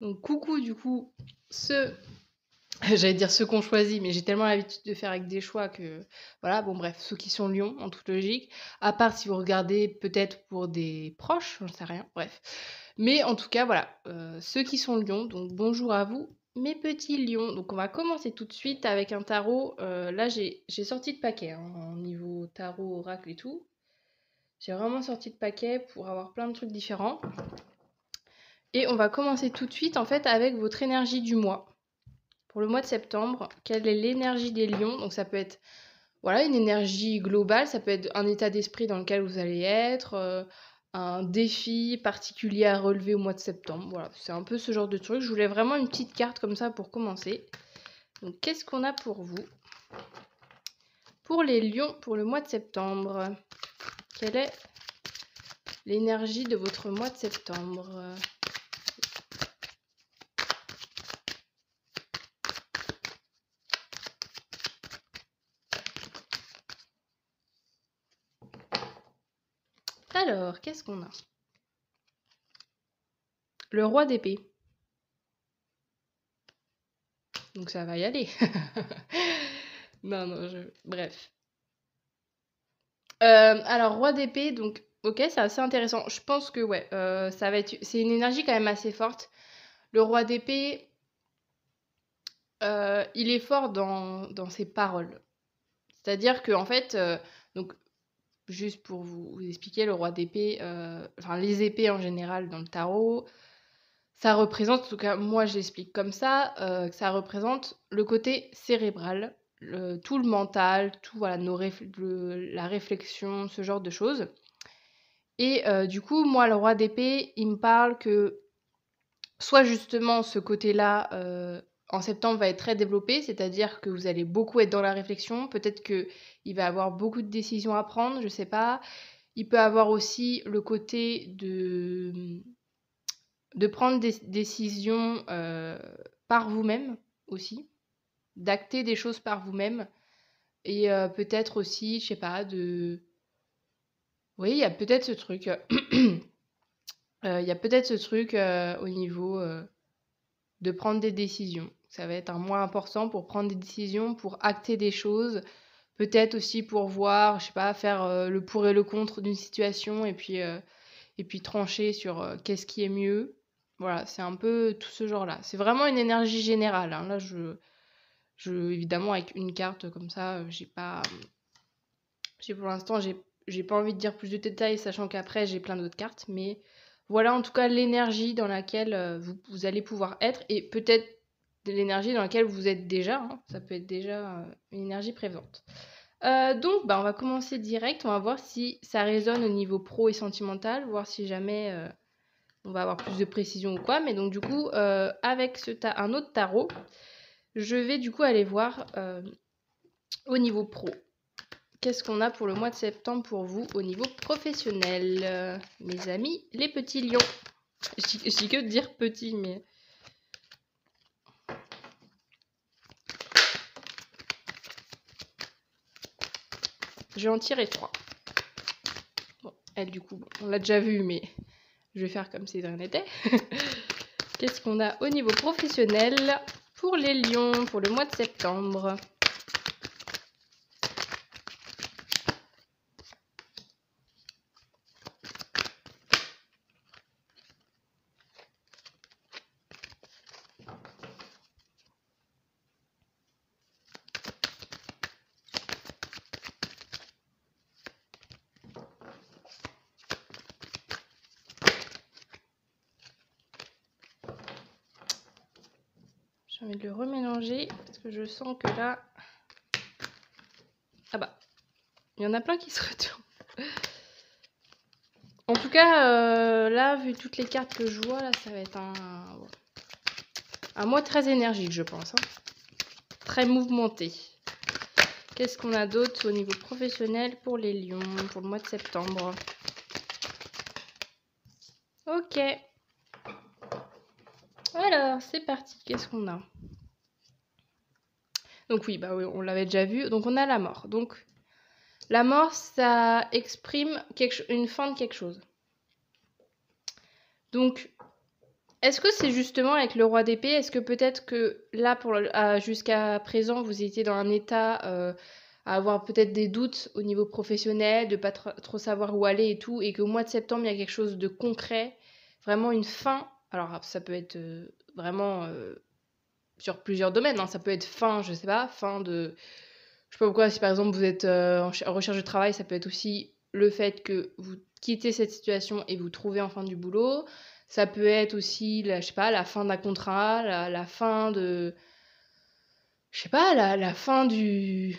Donc coucou du coup, ceux, j'allais dire ceux qu'on choisit, mais j'ai tellement l'habitude de faire avec des choix que voilà, bon bref, ceux qui sont lions en toute logique, à part si vous regardez peut-être pour des proches, j'en sais rien, bref. Mais en tout cas voilà, ceux qui sont lions, donc bonjour à vous mes petits lions. Donc on va commencer tout de suite avec un tarot. Là j'ai sorti de paquet hein, en niveau tarot, oracle et tout. J'ai vraiment sorti de paquet pour avoir plein de trucs différents. Et on va commencer tout de suite en fait avec votre énergie du mois. Pour le mois de septembre, quelle est l'énergie des lions? Donc ça peut être voilà, une énergie globale, ça peut être un état d'esprit dans lequel vous allez être, un défi particulier à relever au mois de septembre. Voilà, c'est un peu ce genre de truc. Je voulais vraiment une petite carte comme ça pour commencer. Donc qu'est-ce qu'on a pour vous? Pour les lions, pour le mois de septembre, quelle est l'énergie de votre mois de septembre? Alors, qu'est-ce qu'on a? Le roi d'épée. Donc ça va y aller. Non, bref. Alors, roi d'épée, donc, ok, c'est assez intéressant. Je pense que, ouais, ça va être... C'est une énergie quand même assez forte. Le roi d'épée, il est fort dans ses paroles. C'est-à-dire que, en fait, donc, juste pour vous expliquer, le roi d'épée, enfin, les épées en général dans le tarot, ça représente, en tout cas, moi je l'explique comme ça, que ça représente le côté cérébral, tout le mental, tout, voilà, la réflexion, ce genre de choses. Et du coup, moi, le roi d'épée, il me parle que soit justement ce côté-là, en septembre, va être très développé, c'est-à-dire que vous allez beaucoup être dans la réflexion, peut-être qu'il va avoir beaucoup de décisions à prendre, je sais pas. Il peut avoir aussi le côté de prendre des décisions par vous-même aussi, d'acter des choses par vous-même, et peut-être aussi, je sais pas, de... Oui, il y a peut-être ce truc... Il y a peut-être ce truc au niveau de prendre des décisions. Ça va être un mois important pour prendre des décisions, pour acter des choses, peut-être aussi pour voir, je sais pas, faire le pour et le contre d'une situation et puis trancher sur qu'est-ce qui est mieux. Voilà, c'est un peu tout ce genre-là. C'est vraiment une énergie générale. Hein. Là, évidemment, avec une carte comme ça, pour l'instant, j'ai pas envie de dire plus de détails, sachant qu'après, j'ai plein d'autres cartes. Mais voilà, en tout cas, l'énergie dans laquelle vous allez pouvoir être, et peut-être de l'énergie dans laquelle vous êtes déjà. Hein. Ça peut être déjà une énergie présente. Donc, bah, on va commencer direct. On va voir si ça résonne au niveau pro et sentimental, voir si jamais on va avoir plus de précision ou quoi. Mais donc, du coup, avec un autre tarot, je vais du coup aller voir au niveau pro. Qu'est-ce qu'on a pour le mois de septembre pour vous au niveau professionnel, mes amis, les petits lions? Je dis que dire petit, mais... Je vais en tirer 3. Bon, elle, du coup, on l'a déjà vu, mais je vais faire comme si de rien n'était. Qu'est-ce qu'on a au niveau professionnel pour les lions pour le mois de septembre? J'ai envie de le remélanger parce que je sens que là... Ah bah, il y en a plein qui se retournent. En tout cas, là, vu toutes les cartes que je vois, là, ça va être un mois très énergique, je pense. Hein. Très mouvementé. Qu'est-ce qu'on a d'autre au niveau professionnel pour les lions, pour le mois de septembre? Ok. Alors, c'est parti. Qu'est-ce qu'on a? Donc oui, bah oui, on l'avait déjà vu. Donc on a la mort. Donc la mort, ça exprime une fin de quelque chose. Donc Est-ce que c'est justement avec le roi d'épée, est-ce que peut-être que là, jusqu'à présent, vous étiez dans un état à avoir peut-être des doutes au niveau professionnel, de pas trop savoir où aller et tout, et qu'au mois de septembre, il y a quelque chose de concret, vraiment une fin. Alors, ça peut être vraiment sur plusieurs domaines, hein. Ça peut être fin, je sais pas, fin de... Je sais pas pourquoi, si par exemple vous êtes en recherche de travail, ça peut être aussi le fait que vous quittez cette situation et vous trouvez enfin du boulot. Ça peut être aussi, je sais pas, la fin d'un contrat, la fin de... Je sais pas, la fin du...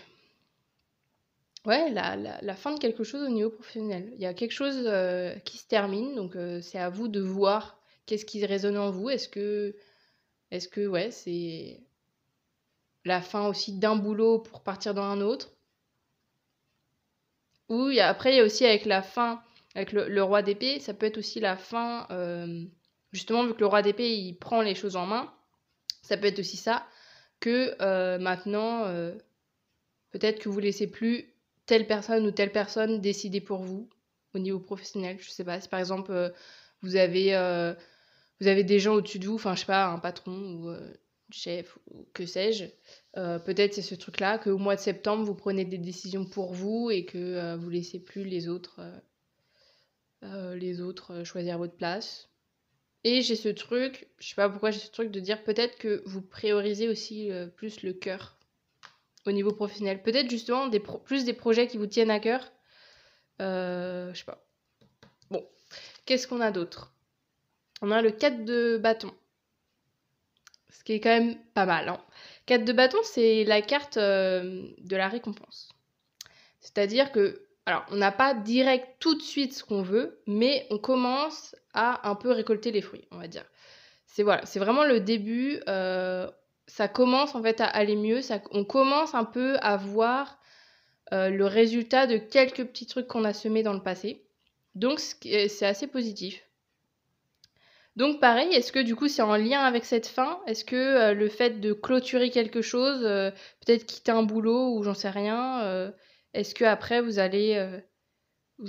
Ouais, la fin de quelque chose au niveau professionnel. Il y a quelque chose qui se termine, donc c'est à vous de voir qu'est-ce qui résonne en vous. Est-ce que ouais, c'est la fin aussi d'un boulot pour partir dans un autre? Ou après, il y a aussi avec la fin, avec le roi d'épée, ça peut être aussi la fin, justement, vu que le roi d'épée, il prend les choses en main, ça peut être aussi ça, que maintenant, peut-être que vous laissez plus telle personne ou telle personne décider pour vous au niveau professionnel. Je sais pas, si par exemple, vous avez, euh, vous avez des gens au-dessus de vous, enfin, je sais pas, un patron ou chef ou que sais-je. Peut-être c'est ce truc-là, qu'au mois de septembre, vous prenez des décisions pour vous et que vous laissez plus les autres choisir votre place. Et j'ai ce truc, je sais pas pourquoi j'ai ce truc de dire peut-être que vous priorisez aussi plus le cœur au niveau professionnel. Peut-être justement plus des projets qui vous tiennent à cœur. Je sais pas. Bon, qu'est-ce qu'on a d'autre? On a le 4 de bâton. Ce qui est quand même pas mal, hein. 4 de bâton, c'est la carte de la récompense. C'est-à-dire que, alors, on n'a pas direct tout de suite ce qu'on veut, mais on commence à un peu récolter les fruits, on va dire. C'est vraiment le début. Ça commence en fait à aller mieux. On commence un peu à voir le résultat de quelques petits trucs qu'on a semés dans le passé. Donc, c'est assez positif. Donc pareil, est-ce que du coup c'est en lien avec cette fin? Est-ce que le fait de clôturer quelque chose, peut-être quitter un boulot ou j'en sais rien, est-ce que après vous allez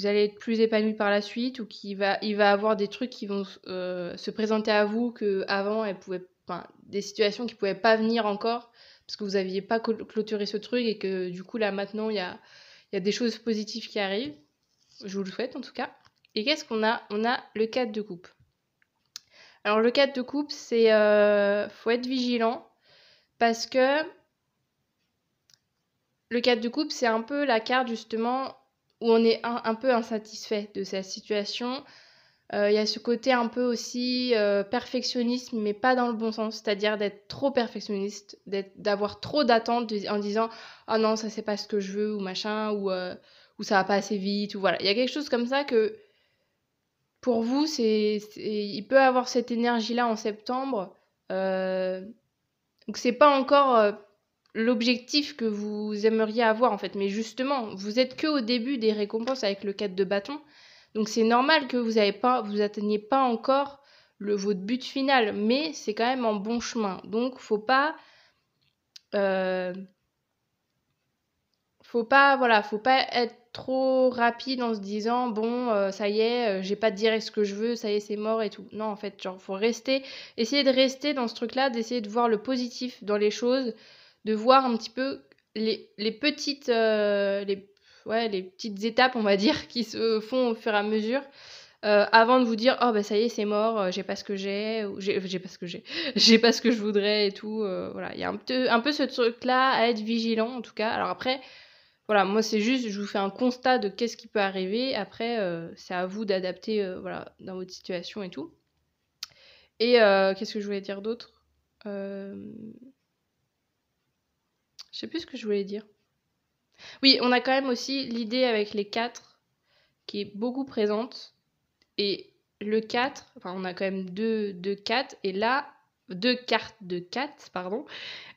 être plus épanoui par la suite ou il va avoir des trucs qui vont se présenter à vous que avant enfin, des situations qui pouvaient pas venir encore parce que vous aviez pas clôturé ce truc et que du coup là maintenant il y a des choses positives qui arrivent. Je vous le souhaite en tout cas. Et qu'est-ce qu'on a? On a le 4 de coupe. Alors le 4 de coupe, c'est faut être vigilant parce que le 4 de coupe, c'est un peu la carte justement où on est un peu insatisfait de sa situation. Il y a ce côté un peu aussi perfectionniste, mais pas dans le bon sens, c'est-à-dire d'être trop perfectionniste, d'avoir trop d'attentes en disant ah non, ça c'est pas ce que je veux ou machin ou ça va pas assez vite ou voilà. Il y a quelque chose comme ça que pour vous, il peut avoir cette énergie-là en septembre. Donc c'est pas encore l'objectif que vous aimeriez avoir en fait, mais justement, vous êtes que au début des récompenses avec le 4 de bâton. Donc c'est normal que vous atteigniez pas encore votre but final, mais c'est quand même en bon chemin. Donc faut pas voilà, faut pas être trop rapide en se disant bon ça y est, j'ai pas direct ce que je veux, ça y est c'est mort et tout. Non en fait, genre faut essayer de rester dans ce truc-là, d'essayer de voir le positif dans les choses, de voir un petit peu les petites les petites étapes on va dire qui se font au fur et à mesure. Avant de vous dire oh bah ça y est c'est mort, j'ai pas ce que j'ai ou j'ai pas ce que j'ai j'ai pas ce que je voudrais et tout, voilà, il y a un peu ce truc là à être vigilant en tout cas. Alors après voilà, moi c'est juste, je vous fais un constat de qu'est-ce qui peut arriver. Après, c'est à vous d'adapter voilà, dans votre situation et tout. Et qu'est-ce que je voulais dire d'autre? Je sais plus ce que je voulais dire. Oui, on a quand même aussi l'idée avec les 4 qui est beaucoup présente. Et le 4, enfin on a quand même deux 4, et là, 2 cartes de 4, pardon.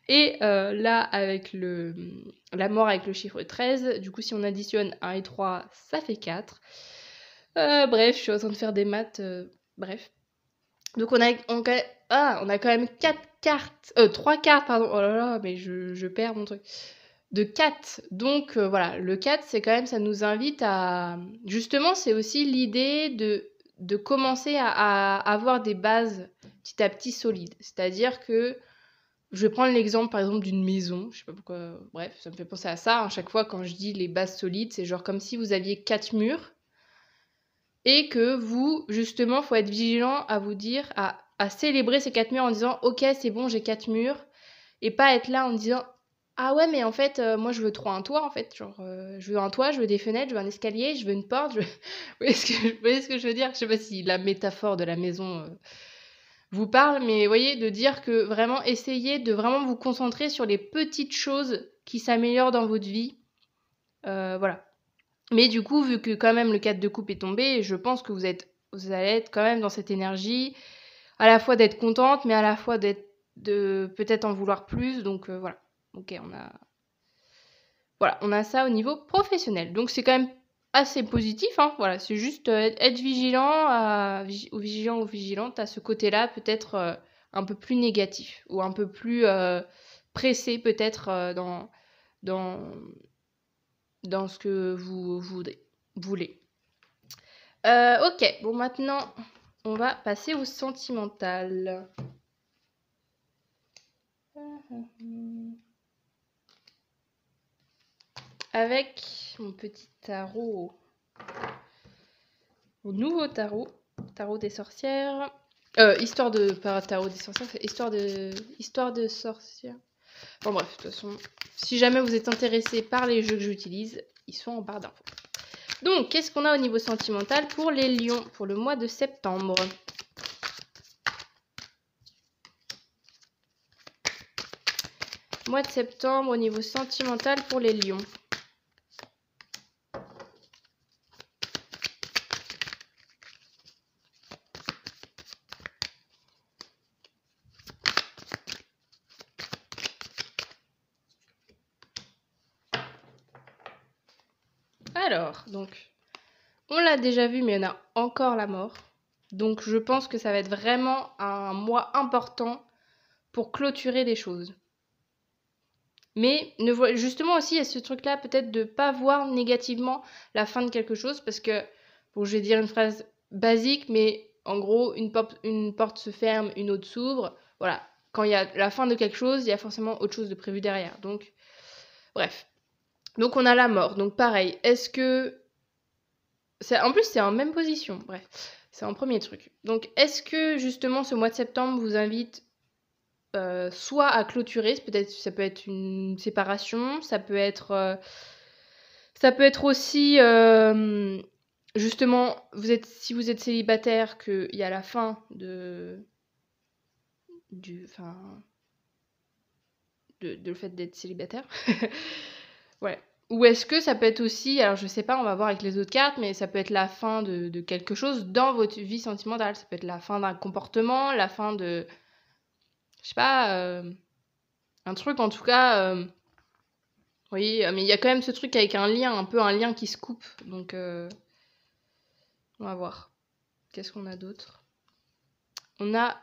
Et là, avec la mort avec le chiffre 13, du coup, si on additionne 1 et 3, ça fait 4. Bref, je suis en train de faire des maths. Bref. Donc, on a quand même 4 cartes. 3 cartes, pardon. Oh là là, mais je perds mon truc. De 4. Donc, voilà, le 4, c'est quand même, ça nous invite à... Justement, c'est aussi l'idée de commencer à avoir des bases petit à petit solides. C'est-à-dire que, je vais prendre l'exemple par exemple d'une maison, je sais pas pourquoi, bref, ça me fait penser à ça. À chaque fois quand je dis les bases solides, c'est genre comme si vous aviez 4 murs et que vous, justement, faut être vigilant à vous dire, à célébrer ces 4 murs en disant ok, c'est bon, j'ai 4 murs, et pas être là en disant ah ouais, mais en fait, moi je veux trop un toit en fait, genre je veux un toit, je veux des fenêtres, je veux un escalier, je veux une porte, vous voyez ce que je veux dire? Je sais pas si la métaphore de la maison vous parle, mais vous voyez, de dire que vraiment essayez de vraiment vous concentrer sur les petites choses qui s'améliorent dans votre vie. Voilà. Mais du coup, vu que quand même le 4 de coupe est tombé, je pense que vous allez être quand même dans cette énergie, à la fois d'être contente, mais à la fois de peut-être en vouloir plus. Donc voilà. Ok, on a ça au niveau professionnel. Donc c'est quand même assez positif, hein. Voilà, c'est juste être vigilant, ou vigilant ou vigilante à ce côté-là, peut-être un peu plus négatif, ou un peu plus pressé peut-être dans, dans ce que vous voulez. Ok, bon maintenant, on va passer au sentimental. Avec mon petit tarot. Mon nouveau tarot. Tarot des sorcières. Histoire de... Pas tarot des sorcières, c'est histoire de sorcières. Bon bref, de toute façon, si jamais vous êtes intéressé par les jeux que j'utilise, ils sont en barre d'infos. Donc, qu'est-ce qu'on a au niveau sentimental pour les lions pour le mois de septembre? Mois de septembre au niveau sentimental pour les lions. Alors, donc, on l'a déjà vu, mais on a encore la mort. Donc, je pense que ça va être vraiment un mois important pour clôturer des choses. Mais justement aussi, il y a ce truc-là, peut-être de ne pas voir négativement la fin de quelque chose, parce que, bon, je vais dire une phrase basique, mais en gros, une porte se ferme, une autre s'ouvre. Voilà, quand il y a la fin de quelque chose, il y a forcément autre chose de prévu derrière. Donc, bref. Donc, on a la mort. Donc, pareil, est-ce que... En plus, c'est en même position, bref. C'est un premier truc. Donc, est-ce que, justement, ce mois de septembre vous invite... soit à clôturer, peut-être ça peut être une séparation, ça peut être aussi justement si vous êtes célibataire qu'il y a la fin de le fait d'être célibataire. Ouais. Ou est-ce que ça peut être aussi, alors je sais pas, on va voir avec les autres cartes, mais ça peut être la fin de quelque chose dans votre vie sentimentale. Ça peut être la fin d'un comportement, la fin de, je sais pas, un truc en tout cas. Oui, mais il y a quand même ce truc avec un lien qui se coupe. Donc, on va voir. Qu'est-ce qu'on a d'autre? On a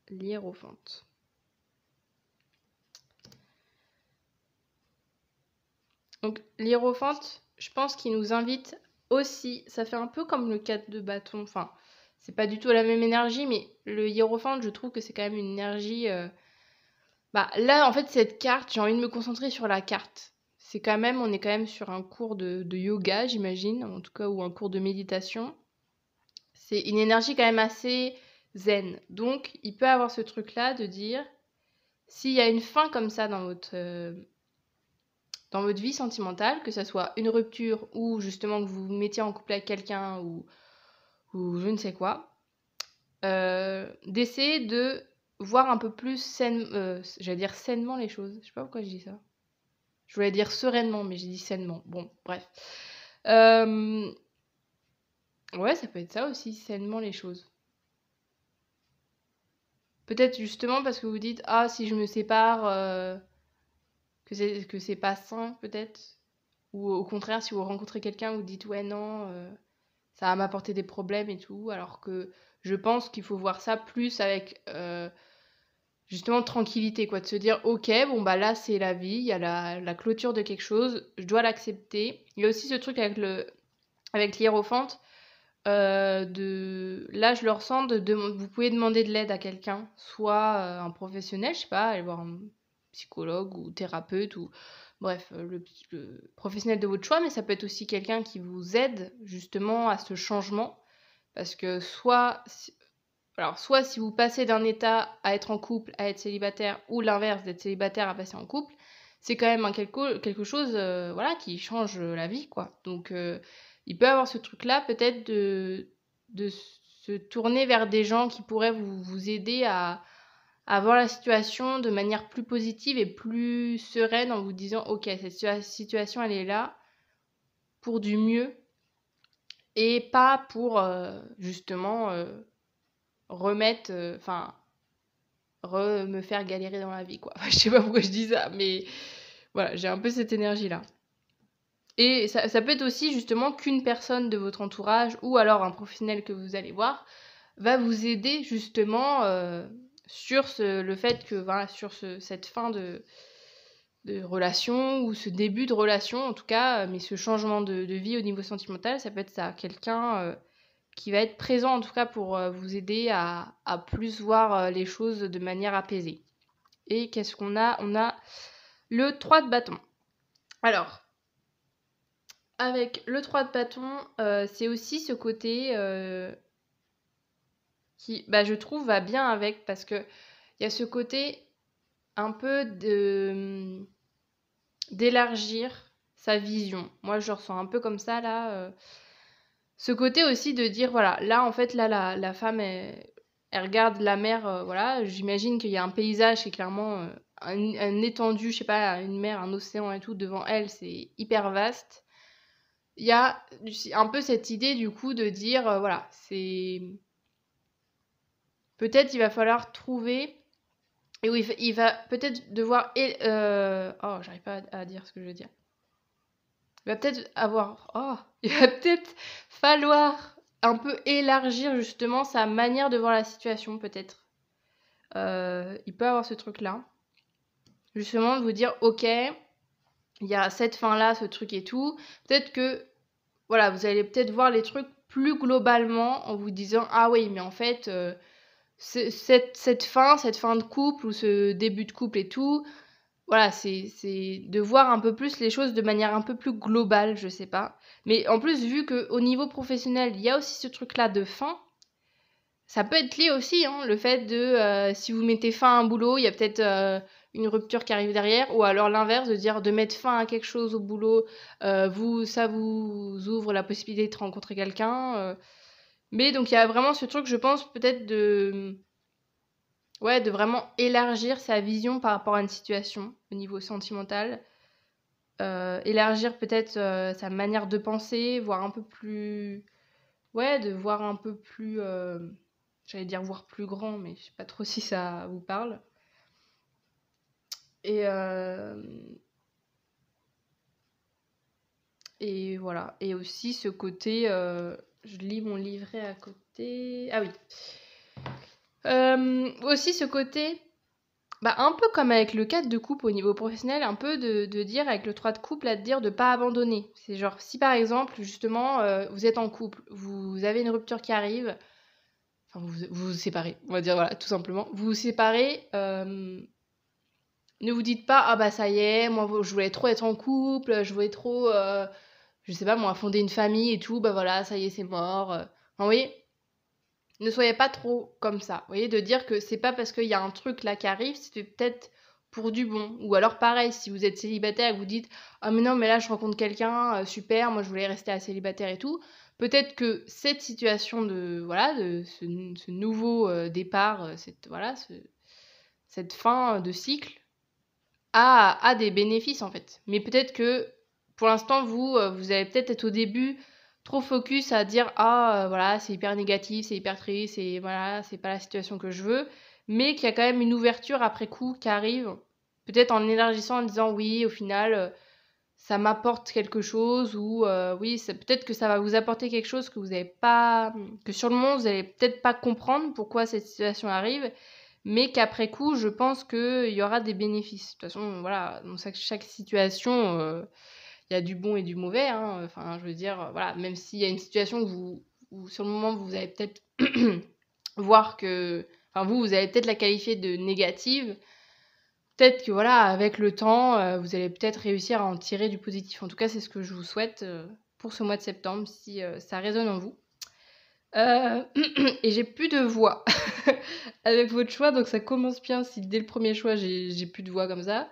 l'hiérophante. Donc, l'hiérophante, je pense qu'il nous invite aussi. Ça fait un peu comme le 4 de bâton. Enfin, c'est pas du tout la même énergie, mais le hiérophante, je trouve que c'est quand même une énergie. Là, en fait, cette carte, j'ai envie de me concentrer sur la carte. On est quand même sur un cours de yoga, j'imagine, en tout cas, ou un cours de méditation. C'est une énergie quand même assez zen. Donc, il peut avoir ce truc-là de dire, s'il y a une fin comme ça dans votre vie sentimentale, que ça soit une rupture ou justement que vous vous mettiez en couple avec quelqu'un ou je ne sais quoi, d'essayer de voir un peu plus j'allais dire sainement les choses. Je sais pas pourquoi je dis ça. Je voulais dire sereinement, mais j'ai dit sainement. Bon, bref. Ouais, ça peut être ça aussi, sainement les choses. Peut-être justement parce que vous dites « Ah, si je me sépare, que c'est pas sain, peut-être. » Ou au contraire, si vous rencontrez quelqu'un, vous dites « Ouais, non, ça va m'apporter des problèmes et tout. » Alors que je pense qu'il faut voir ça plus avec... justement tranquillité, quoi, de se dire ok, bon bah là c'est la vie, il y a la clôture de quelque chose, je dois l'accepter. Il y a aussi ce truc avec l'hiérophante, là, je le ressens, vous pouvez demander de l'aide à quelqu'un, soit un professionnel, je sais pas, aller voir un psychologue ou thérapeute, ou bref, le professionnel de votre choix, mais ça peut être aussi quelqu'un qui vous aide justement à ce changement, parce que soit si vous passez d'un état à être en couple à être célibataire, ou l'inverse, d'être célibataire à passer en couple, c'est quand même quelque chose voilà, qui change la vie, quoi. Donc, il peut y avoir ce truc-là, peut-être de se tourner vers des gens qui pourraient vous aider à voir la situation de manière plus positive et plus sereine, en vous disant, ok, cette situation, elle est là pour du mieux et pas pour justement remettre, me faire galérer dans la vie, quoi. Je sais pas pourquoi je dis ça, mais voilà, j'ai un peu cette énergie-là. Et ça peut être aussi justement qu'une personne de votre entourage, ou alors un professionnel que vous allez voir, va vous aider justement sur le fait que, voilà, sur cette fin de relation, ou ce début de relation en tout cas, mais ce changement de vie au niveau sentimental, ça peut être ça, quelqu'un qui va être présent en tout cas pour vous aider à plus voir les choses de manière apaisée. Et qu'est-ce qu'on a ? On a le 3 de bâton. Alors, avec le 3 de bâton, c'est aussi ce côté qui, je trouve, va bien avec, parce que il y a ce côté un peu d'élargir sa vision. Moi, je le ressens un peu comme ça, là. Ce côté aussi de dire, voilà, là, en fait, là, la femme, elle regarde la mer, voilà, j'imagine qu'il y a un paysage qui est clairement un étendu, je sais pas, une mer, un océan et tout, devant elle, c'est hyper vaste. Il y a un peu cette idée, du coup, de dire, voilà, c'est... Peut-être il va falloir trouver... Et oui, il va peut-être devoir... Oh, j'arrive pas à dire ce que je veux dire. Il va peut-être avoir... Oh, il va peut-être falloir un peu élargir justement sa manière de voir la situation, peut-être. Il peut avoir ce truc-là. Justement, de vous dire, ok, il y a cette fin-là, ce truc et tout. Peut-être que, voilà, vous allez peut-être voir les trucs plus globalement en vous disant, ah oui, mais en fait, cette fin de couple, ou ce début de couple et tout, voilà, c'est de voir un peu plus les choses de manière un peu plus globale, je sais pas. Mais en plus, vu qu'au niveau professionnel, il y a aussi ce truc-là de fin, ça peut être lié aussi, hein, le fait de, si vous mettez fin à un boulot, il y a peut-être une rupture qui arrive derrière, ou alors l'inverse, de dire de mettre fin à quelque chose au boulot, ça vous ouvre la possibilité de rencontrer quelqu'un. Mais donc il y a vraiment ce truc, je pense, peut-être de vraiment élargir sa vision par rapport à une situation au niveau sentimental. Élargir peut-être sa manière de penser, voir un peu plus... Ouais, de voir un peu plus... J'allais dire voir plus grand, mais je sais pas trop si ça vous parle. Et voilà. Et aussi ce côté... je lis mon livret à côté... Ah oui. Aussi ce côté... un peu comme avec le 4 de couple au niveau professionnel, un peu de dire avec le 3 de couple, à te dire de pas abandonner. C'est genre, si par exemple, justement, vous êtes en couple, vous avez une rupture qui arrive, enfin vous vous séparez, on va dire, voilà, tout simplement. Vous vous séparez, ne vous dites pas, ah ça y est, moi je voulais trop être en couple, je voulais trop, je sais pas moi, fonder une famille et tout, voilà, ça y est, c'est mort. Enfin, vous voyez, ne soyez pas trop comme ça. Vous voyez, de dire que c'est pas parce qu'il y a un truc là qui arrive, c'est peut-être pour du bon. Ou alors pareil, si vous êtes célibataire et que vous dites « Ah mais non, mais là je rencontre quelqu'un, super, moi je voulais rester à célibataire et tout », peut-être que cette situation de ce nouveau départ, cette fin de cycle a des bénéfices en fait. Mais peut-être que pour l'instant, vous allez peut-être être au début trop focus à dire voilà, c'est hyper négatif, c'est hyper triste, voilà, c'est pas la situation que je veux, mais qu'il y a quand même une ouverture après coup qui arrive, peut-être en élargissant, en disant oui, au final ça m'apporte quelque chose, ou oui, peut-être que ça va vous apporter quelque chose que vous avez pas, que sur le moment vous allez peut-être pas comprendre pourquoi cette situation arrive, mais qu'après coup je pense qu'il y aura des bénéfices. De toute façon, voilà, dans chaque situation il y a du bon et du mauvais, hein. Enfin, je veux dire, voilà, même s'il y a une situation où ou sur le moment, vous allez peut-être voir que... Enfin, vous allez peut-être la qualifier de négative. Peut-être que voilà, avec le temps, vous allez peut-être réussir à en tirer du positif. En tout cas, c'est ce que je vous souhaite pour ce mois de septembre, si ça résonne en vous. Et j'ai plus de voix avec votre choix, donc ça commence bien si dès le premier choix, j'ai plus de voix comme ça.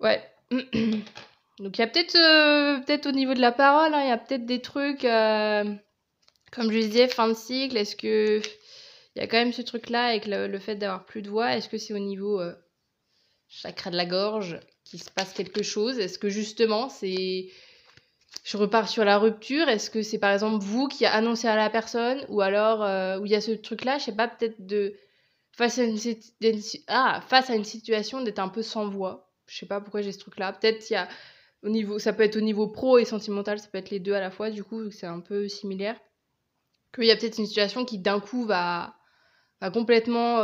Ouais. Donc il y a peut-être au niveau de la parole, il y a peut-être des trucs, comme je disais, fin de cycle, est-ce que il y a quand même ce truc-là avec le fait d'avoir plus de voix, est-ce que c'est au niveau chakra de la gorge qu'il se passe quelque chose? Est-ce que justement je repars sur la rupture? Est-ce que c'est par exemple vous qui a annoncé à la personne, ou alors où il y a ce truc-là, je sais pas, peut-être face à une situation d'être un peu sans voix. Je sais pas pourquoi j'ai ce truc-là. Peut-être ça peut être au niveau pro et sentimental, ça peut être les deux à la fois, du coup, vu que c'est un peu similaire. Qu'il y a peut-être une situation qui d'un coup va complètement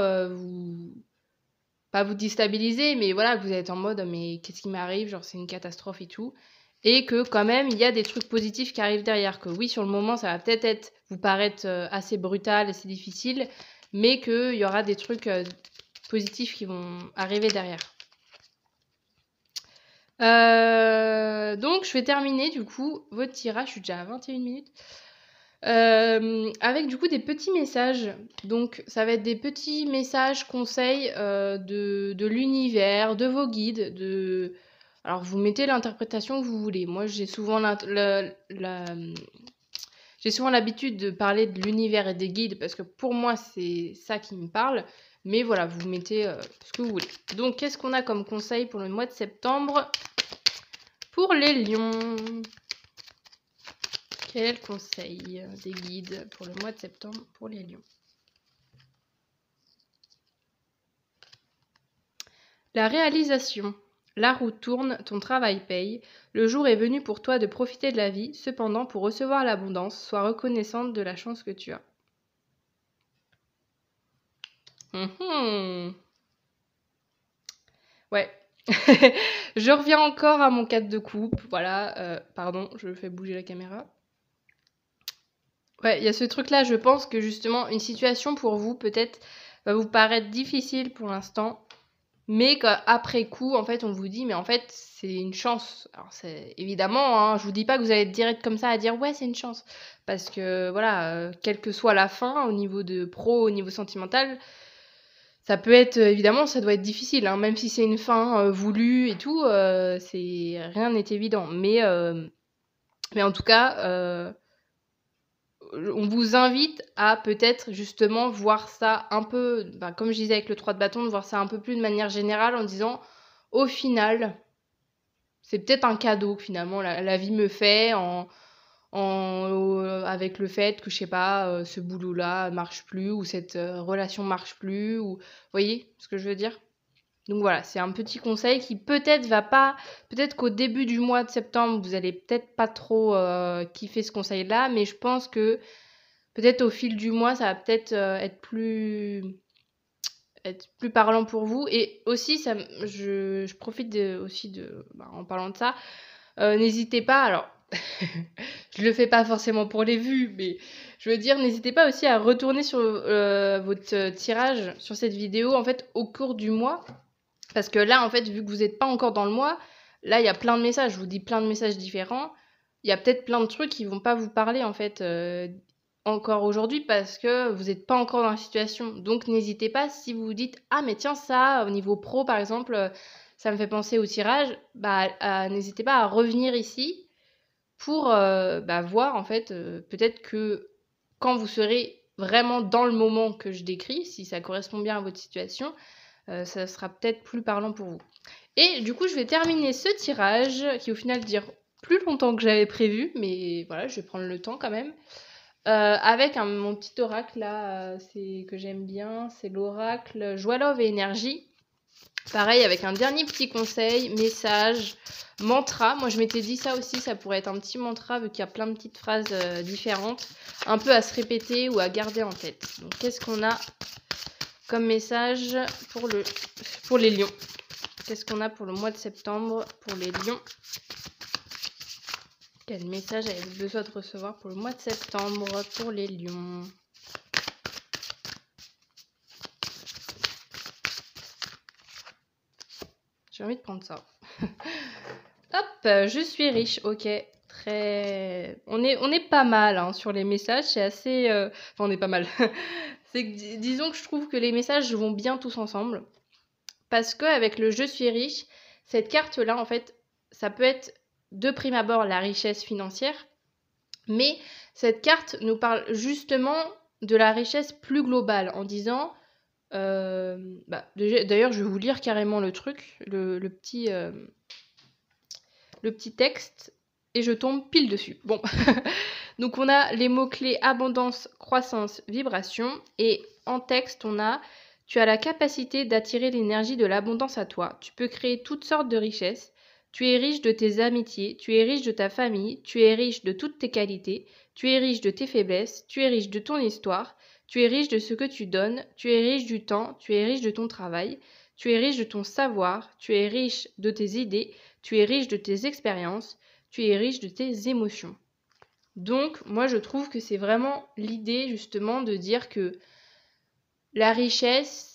pas vous déstabiliser, mais voilà, que vous êtes en mode mais qu'est-ce qui m'arrive, genre c'est une catastrophe et tout. Et que quand même, il y a des trucs positifs qui arrivent derrière. Que oui, sur le moment, ça va peut-être vous paraître assez brutal, assez difficile, mais qu'il y aura des trucs positifs qui vont arriver derrière. Donc, je vais terminer du coup votre tirage. Je suis déjà à 21 minutes. Avec du coup des petits messages. Donc, ça va être des petits messages, conseils de l'univers, de vos guides, Alors, vous mettez l'interprétation que vous voulez. Moi, j'ai souvent l'habitude de parler de l'univers et des guides parce que pour moi, c'est ça qui me parle. Mais voilà, vous mettez ce que vous voulez. Donc, qu'est-ce qu'on a comme conseil pour le mois de septembre pour les lions? Quel est le conseil des guides pour le mois de septembre pour les lions? La réalisation. La roue tourne, ton travail paye. Le jour est venu pour toi de profiter de la vie. Cependant, pour recevoir l'abondance, sois reconnaissante de la chance que tu as. Ouais. Je reviens encore à mon 4 de coupe. Voilà. Pardon, je fais bouger la caméra. Ouais, il y a ce truc-là. Je pense que justement, une situation pour vous, peut-être, va vous paraître difficile pour l'instant. Mais qu'après coup, en fait, on vous dit, mais en fait, c'est une chance. Alors, c'est évidemment, hein, je vous dis pas que vous allez être direct comme ça à dire, ouais, c'est une chance. Parce que, voilà, quelle que soit la fin, au niveau de pro, au niveau sentimental, ça peut être, évidemment, ça doit être difficile, hein, même si c'est une fin voulue et tout, rien n'est évident. Mais en tout cas, on vous invite à peut-être justement voir ça un peu, comme je disais avec le 3 de bâton, de voir ça un peu plus de manière générale en disant, au final, c'est peut-être un cadeau que finalement la vie me fait avec le fait que, je sais pas, ce boulot-là marche plus, ou cette relation marche plus, ou... Vous voyez ce que je veux dire? Donc voilà, c'est un petit conseil qui peut-être qu'au début du mois de septembre, vous allez peut-être pas trop kiffer ce conseil-là, mais je pense que peut-être au fil du mois, ça va peut-être être plus parlant pour vous. Et aussi, je profite en parlant de ça, n'hésitez pas, alors je le fais pas forcément pour les vues, mais je veux dire, n'hésitez pas aussi à retourner sur votre tirage sur cette vidéo en fait au cours du mois. Parce que là, en fait, vu que vous n'êtes pas encore dans le mois, là, il y a plein de messages. Je vous dis plein de messages différents. Il y a peut-être plein de trucs qui vont pas vous parler, en fait, encore aujourd'hui parce que vous n'êtes pas encore dans la situation. Donc, n'hésitez pas si vous vous dites « Ah, mais tiens, ça, au niveau pro, par exemple, ça me fait penser au tirage. » n'hésitez pas à revenir ici pour voir, en fait, peut-être que quand vous serez vraiment dans le moment que je décris, si ça correspond bien à votre situation, ça sera peut-être plus parlant pour vous. Et du coup, je vais terminer ce tirage qui au final dure plus longtemps que j'avais prévu, mais voilà, je vais prendre le temps quand même. Avec mon petit oracle là, que j'aime bien, c'est l'oracle Joie, Love et Énergie. Pareil, avec un dernier petit conseil, message, mantra. Moi, je m'étais dit ça aussi, ça pourrait être un petit mantra, vu qu'il y a plein de petites phrases différentes, un peu à se répéter ou à garder en tête. Donc, qu'est-ce qu'on a comme message pour les lions? Qu'est-ce qu'on a pour le mois de septembre pour les lions? Quel message avez-vous besoin de recevoir pour le mois de septembre pour les lions? J'ai envie de prendre ça. Hop, je suis riche, ok. Très... On est pas mal hein, sur les messages, c'est assez... Enfin, on est pas mal. C'est que, disons que je trouve que les messages vont bien tous ensemble. Parce qu'avec le « je suis riche », cette carte-là, en fait, ça peut être de prime abord la richesse financière, mais cette carte nous parle justement de la richesse plus globale en disant... d'ailleurs, je vais vous lire carrément le truc, le petit texte, et je tombe pile dessus. Bon, donc on a les mots-clés abondance, croissance, vibration, et en texte, on a « Tu as la capacité d'attirer l'énergie de l'abondance à toi. Tu peux créer toutes sortes de richesses. Tu es riche de tes amitiés, tu es riche de ta famille, tu es riche de toutes tes qualités, tu es riche de tes faiblesses, tu es riche de ton histoire, tu es riche de ce que tu donnes, tu es riche du temps, tu es riche de ton travail, tu es riche de ton savoir, tu es riche de tes idées, tu es riche de tes expériences, tu es riche de tes émotions. » Donc, moi, je trouve que c'est vraiment l'idée, justement, de dire que la richesse...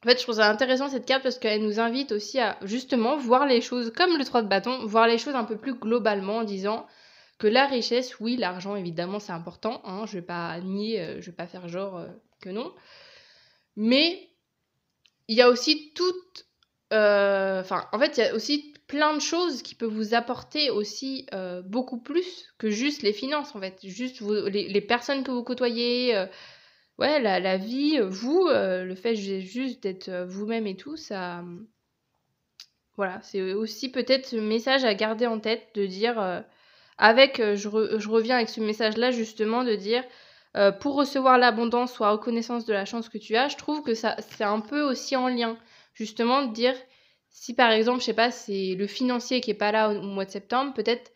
En fait, je trouve ça intéressant, cette carte, parce qu'elle nous invite aussi à, justement, voir les choses, comme le 3 de bâton, voir les choses un peu plus globalement, en disant que la richesse, oui, l'argent, évidemment, c'est important, hein, je vais pas nier, je vais pas faire genre que non, mais il y a aussi toute... en fait, il y a aussi plein de choses qui peuvent vous apporter aussi beaucoup plus que juste les finances, en fait. Juste les personnes que vous côtoyez, ouais, la vie, vous, le fait juste d'être vous-même et tout, ça... Voilà, c'est aussi peut-être ce message à garder en tête, de dire... je reviens avec ce message-là, justement, de dire... pour recevoir l'abondance, soit reconnaissance de la chance que tu as, je trouve que ça, c'est un peu aussi en lien. Justement, de dire, si par exemple, je sais pas, c'est le financier qui est pas là au mois de septembre, peut-être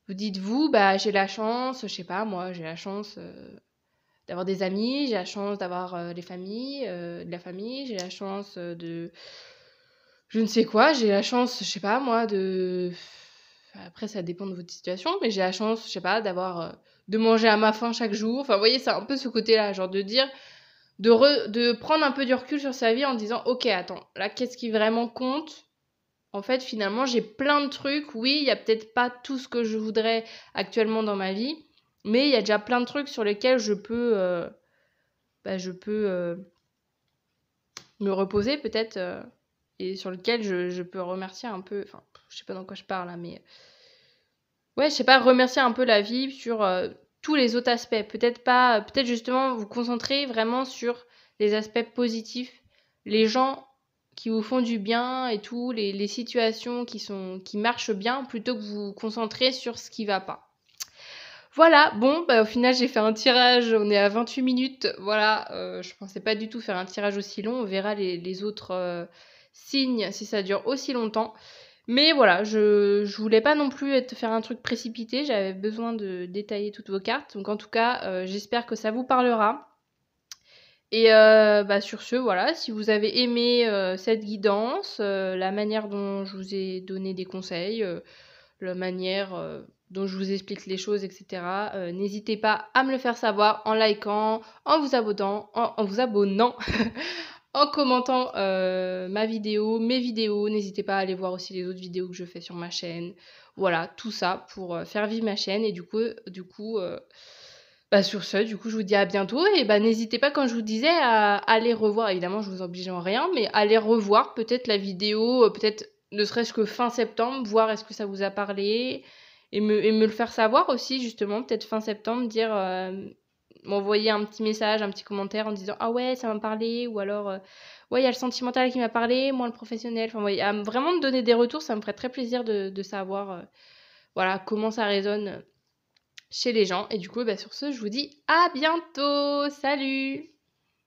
vous dites-vous, bah j'ai la chance, je sais pas, moi j'ai la chance d'avoir des amis, j'ai la chance d'avoir de la famille, j'ai la chance de je ne sais quoi, j'ai la chance, je sais pas moi, de... Après, ça dépend de votre situation, mais j'ai la chance, je sais pas, d'avoir... de manger à ma faim chaque jour. Enfin, vous voyez, c'est un peu ce côté-là, genre de dire... De prendre un peu du recul sur sa vie en disant, ok, attends, là, qu'est-ce qui vraiment compte? En fait, finalement, j'ai plein de trucs. Oui, il y a peut-être pas tout ce que je voudrais actuellement dans ma vie, mais il y a déjà plein de trucs sur lesquels je peux me reposer peut-être et sur lesquels je peux remercier un peu. Enfin, je sais pas dans quoi je parle là, mais ouais, je sais pas, remercier un peu la vie sur tous les autres aspects. Peut-être pas, peut-être justement vous concentrer vraiment sur les aspects positifs, les gens qui vous font du bien et tout, les situations qui marchent bien, plutôt que vous concentrer sur ce qui va pas. Voilà, bon, bah, au final j'ai fait un tirage, on est à 28 minutes, voilà, je pensais pas du tout faire un tirage aussi long, on verra les autres signes si ça dure aussi longtemps. Mais voilà, je voulais pas non plus faire un truc précipité, j'avais besoin de détailler toutes vos cartes. Donc en tout cas, j'espère que ça vous parlera. Et sur ce, voilà, si vous avez aimé cette guidance, la manière dont je vous ai donné des conseils, la manière dont je vous explique les choses, etc., n'hésitez pas à me le faire savoir en likant, en vous abonnant, en commentant mes vidéos. N'hésitez pas à aller voir aussi les autres vidéos que je fais sur ma chaîne. Voilà, tout ça pour faire vivre ma chaîne. Et du coup, sur ce, du coup, je vous dis à bientôt. Et n'hésitez pas, quand je vous disais, à aller revoir. Évidemment, je vous oblige en rien, mais aller revoir peut-être la vidéo, peut-être ne serait-ce que fin septembre, voir est-ce que ça vous a parlé. Et me le faire savoir aussi, justement, peut-être fin septembre, dire... m'envoyer un petit message, un petit commentaire en disant « Ah ouais, ça m'a parlé » ou alors « Ouais, il y a le sentimental qui m'a parlé, moi le professionnel. » Enfin, ouais, à vraiment me donner des retours, ça me ferait très plaisir de savoir voilà, comment ça résonne chez les gens. Et du coup, sur ce, je vous dis à bientôt. Salut!